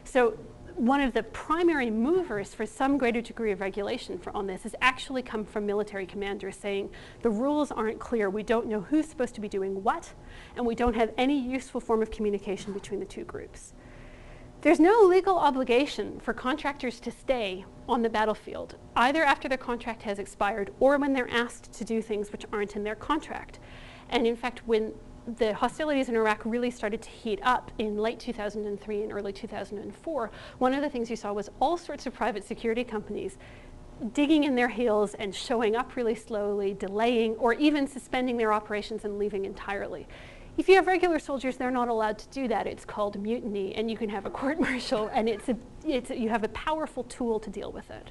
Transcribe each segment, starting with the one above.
So one of the primary movers for some greater degree of regulation on this has actually come from military commanders saying the rules aren't clear, we don't know who's supposed to be doing what, and we don't have any useful form of communication between the two groups. There's no legal obligation for contractors to stay on the battlefield, either after their contract has expired or when they're asked to do things which aren't in their contract. And in fact, when the hostilities in Iraq really started to heat up in late 2003 and early 2004, one of the things you saw was all sorts of private security companies digging in their heels and showing up really slowly, delaying, or even suspending their operations and leaving entirely. If you have regular soldiers, they're not allowed to do that. It's called mutiny, and you can have a court-martial, and you have a powerful tool to deal with it.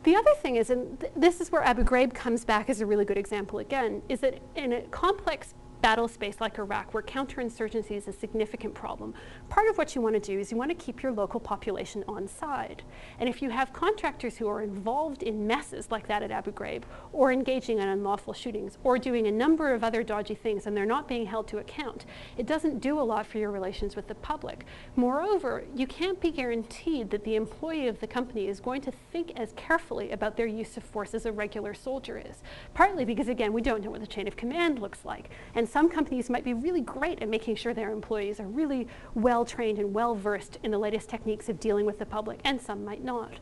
The other thing is, and this is where Abu Ghraib comes back as a really good example again, is that in a complex battle space like Iraq, where counterinsurgency is a significant problem, part of what you want to do is you want to keep your local population on side. And if you have contractors who are involved in messes like that at Abu Ghraib, or engaging in unlawful shootings, or doing a number of other dodgy things, and they're not being held to account, it doesn't do a lot for your relations with the public. Moreover, you can't be guaranteed that the employee of the company is going to think as carefully about their use of force as a regular soldier is. Partly because, again, we don't know what the chain of command looks like. And some companies might be really great at making sure their employees are really well trained and well versed in the latest techniques of dealing with the public, and some might not.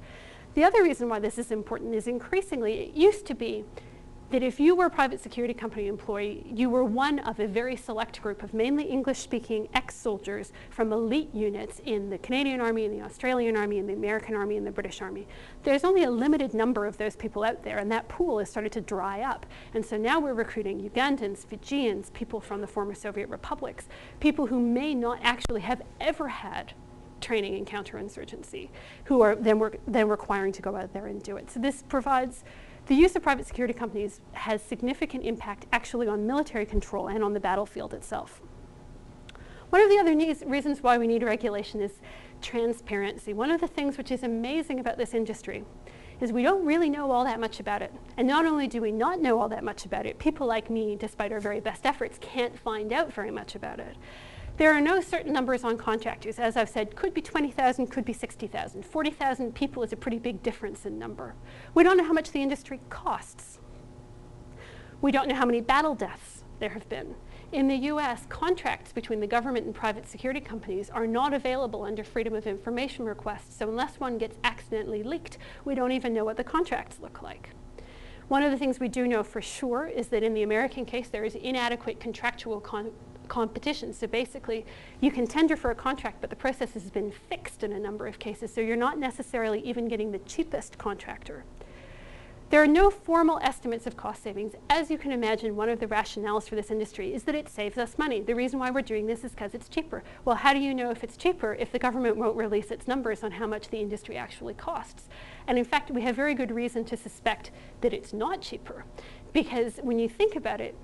The other reason why this is important is increasingly, it used to be that if you were a private security company employee, you were one of a very select group of mainly English-speaking ex-soldiers from elite units in the Canadian Army, and the Australian Army, and the American Army, and the British Army. There's only a limited number of those people out there, and that pool has started to dry up. And so now we're recruiting Ugandans, Fijians, people from the former Soviet republics, people who may not actually have ever had training in counterinsurgency, who are then requiring to go out there and do it. So this provides, the use of private security companies has significant impact actually on military control and on the battlefield itself. One of the other reasons why we need regulation is transparency. One of the things which is amazing about this industry is we don't really know all that much about it. And not only do we not know all that much about it, people like me, despite our very best efforts, can't find out very much about it. There are no certain numbers on contractors. As I've said, could be 20,000, could be 60,000. 40,000 people is a pretty big difference in number. We don't know how much the industry costs. We don't know how many battle deaths there have been. In the US, contracts between the government and private security companies are not available under Freedom of Information requests, so unless one gets accidentally leaked, we don't even know what the contracts look like. One of the things we do know for sure is that in the American case, there is inadequate contractual competition. So basically, you can tender for a contract, but the process has been fixed in a number of cases, so you're not necessarily even getting the cheapest contractor. There are no formal estimates of cost savings. As you can imagine, one of the rationales for this industry is that it saves us money. The reason why we're doing this is because it's cheaper. Well, how do you know if it's cheaper if the government won't release its numbers on how much the industry actually costs? And in fact, we have very good reason to suspect that it's not cheaper, because when you think about it,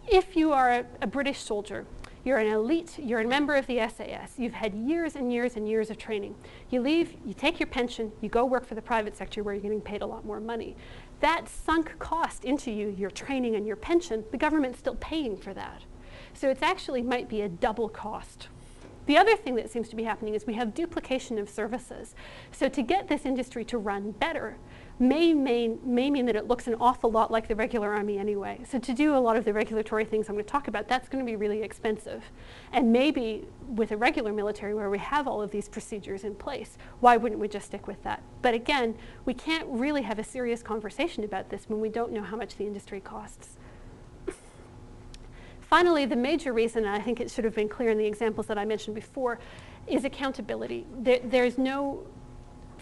if you are a British soldier, you're an elite, you're a member of the SAS, you've had years and years and years of training. You leave, you take your pension, you go work for the private sector where you're getting paid a lot more money. That sunk cost into you, your training and your pension, the government's still paying for that. So it's actually might be a double cost. The other thing that seems to be happening is we have duplication of services. So to get this industry to run better may mean that it looks an awful lot like the regular army anyway. So to do a lot of the regulatory things I'm going to talk about, that's going to be really expensive. And maybe with a regular military where we have all of these procedures in place, why wouldn't we just stick with that? But again, we can't really have a serious conversation about this when we don't know how much the industry costs. Finally, the major reason, and I think it should have been clear in the examples that I mentioned before, is accountability. There's no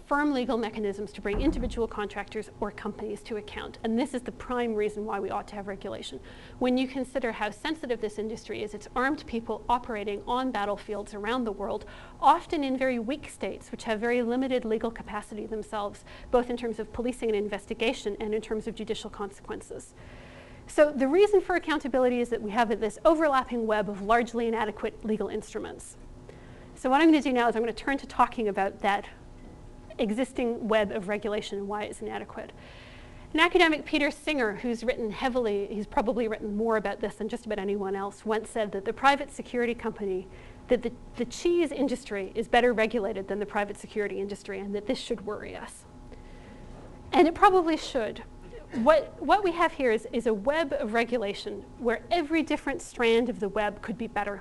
firm legal mechanisms to bring individual contractors or companies to account. And this is the prime reason why we ought to have regulation. When you consider how sensitive this industry is, it's armed people operating on battlefields around the world, often in very weak states, which have very limited legal capacity themselves, both in terms of policing and investigation and in terms of judicial consequences. So the reason for accountability is that we have this overlapping web of largely inadequate legal instruments. So what I'm going to do now is I'm going to turn to talking about that existing web of regulation and why it's inadequate. An academic, Peter Singer, who's written heavily, he's probably written more about this than just about anyone else, once said that the private security company that the cheese industry is better regulated than the private security industry, and that this should worry us. And it probably should. What we have here is a web of regulation where every different strand of the web could be better.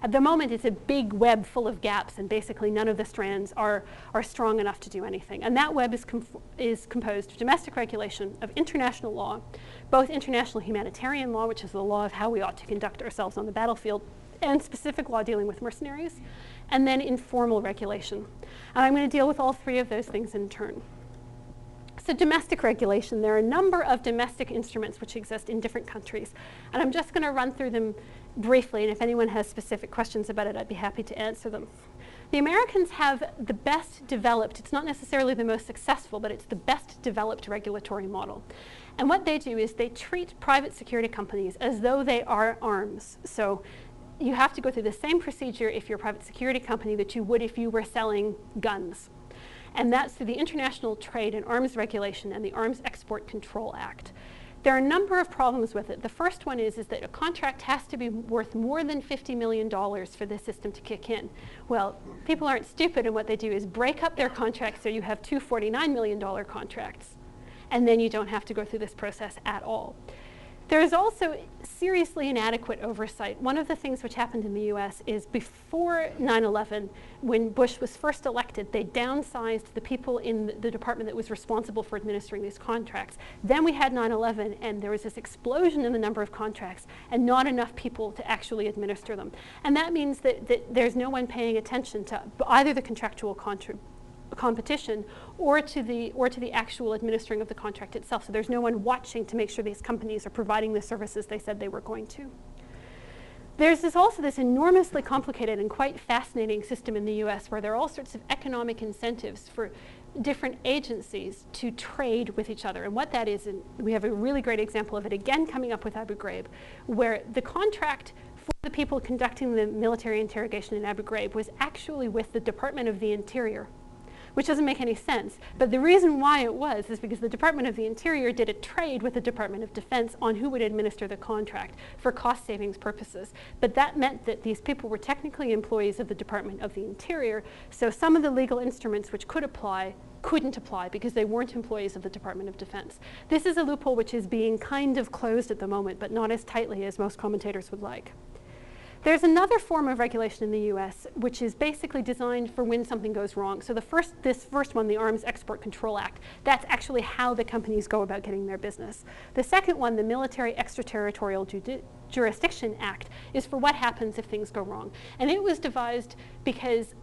At the moment, it's a big web full of gaps, and basically none of the strands are strong enough to do anything. And that web is composed of domestic regulation, of international law, both international humanitarian law, which is the law of how we ought to conduct ourselves on the battlefield, and specific law dealing with mercenaries, and then informal regulation. And I'm going to deal with all three of those things in turn. So domestic regulation, there are a number of domestic instruments which exist in different countries. And I'm just going to run through them briefly, and if anyone has specific questions about it, I'd be happy to answer them. The Americans have the best developed, it's not necessarily the most successful, but it's the best developed regulatory model. And what they do is they treat private security companies as though they are arms. So you have to go through the same procedure if you're a private security company that you would if you were selling guns. And that's through the International Trade and Arms Regulation and the Arms Export Control Act. There are a number of problems with it. The first one is that a contract has to be worth more than $50 million for this system to kick in. Well, people aren't stupid, and what they do is break up their contracts so you have two $49 million contracts, and then you don't have to go through this process at all. There is also seriously inadequate oversight. One of the things which happened in the US is before 9/11, when Bush was first elected, they downsized the people in the department that was responsible for administering these contracts. Then we had 9/11, and there was this explosion in the number of contracts and not enough people to actually administer them. And that means that there's no one paying attention to either the contractual competition or to the actual administering of the contract itself. So there's no one watching to make sure these companies are providing the services they said they were going to. There's also this enormously complicated and quite fascinating system in the US where there are all sorts of economic incentives for different agencies to trade with each other. And what that is, and we have a really great example of it again coming up with Abu Ghraib, where the contract for the people conducting the military interrogation in Abu Ghraib was actually with the Department of the Interior, which doesn't make any sense. But the reason why it was is because the Department of the Interior did a trade with the Department of Defense on who would administer the contract for cost savings purposes. But that meant that these people were technically employees of the Department of the Interior, so some of the legal instruments which could apply couldn't apply because they weren't employees of the Department of Defense. This is a loophole which is being kind of closed at the moment, but not as tightly as most commentators would like. There's another form of regulation in the US which is basically designed for when something goes wrong. So this first one, the Arms Export Control Act, that's actually how the companies go about getting their business. The second one, the Military Extraterritorial Jurisdiction Act, is for what happens if things go wrong. And it was devised because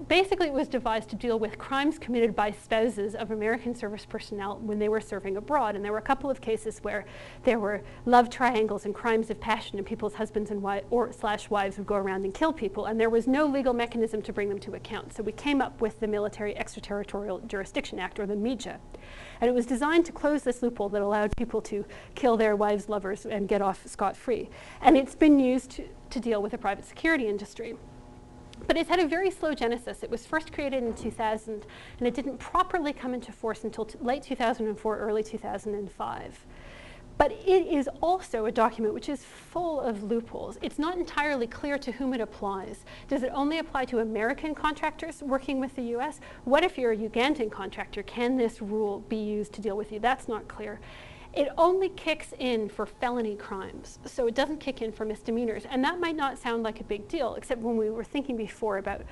basically it was devised to deal with crimes committed by spouses of American service personnel when they were serving abroad. And there were a couple of cases where there were love triangles and crimes of passion, and people's husbands and wives would go around and kill people, and there was no legal mechanism to bring them to account. So we came up with the Military Extraterritorial Jurisdiction Act, or the MIJA. And it was designed to close this loophole that allowed people to kill their wives' lovers and get off scot-free. And it's been used to deal with the private security industry. But it's had a very slow genesis. It was first created in 2000, and it didn't properly come into force until late 2004, early 2005. But it is also a document which is full of loopholes. It's not entirely clear to whom it applies. Does it only apply to American contractors working with the US? What if you're a Ugandan contractor? Can this rule be used to deal with you? That's not clear. It only kicks in for felony crimes, so it doesn't kick in for misdemeanors. And that might not sound like a big deal, except when we were thinking before about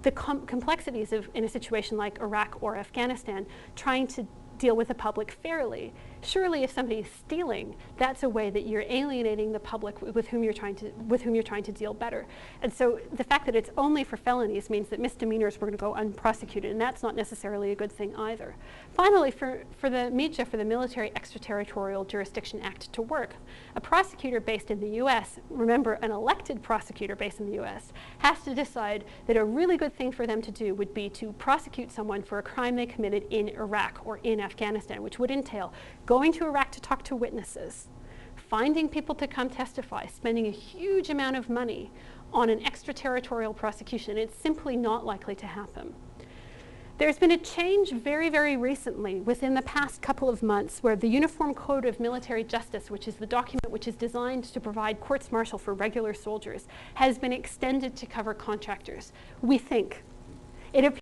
the complexities of, in a situation like Iraq or Afghanistan, trying to deal with the public fairly. Surely if somebody's stealing, that's a way that you're alienating the public with whom you're trying to deal better. And so the fact that it's only for felonies means that misdemeanors were going to go unprosecuted, and that's not necessarily a good thing either. Finally, for the MIJA, for the Military Extraterritorial Jurisdiction Act to work, a prosecutor based in the US, remember an elected prosecutor based in the US, has to decide that a really good thing for them to do would be to prosecute someone for a crime they committed in Iraq or in Afghanistan, which would entail going to Iraq to talk to witnesses, finding people to come testify, spending a huge amount of money on an extraterritorial prosecution. It's simply not likely to happen. There's been a change very, very recently, within the past couple of months, where the Uniform Code of Military Justice, which is the document which is designed to provide courts-martial for regular soldiers, has been extended to cover contractors. We think. It appears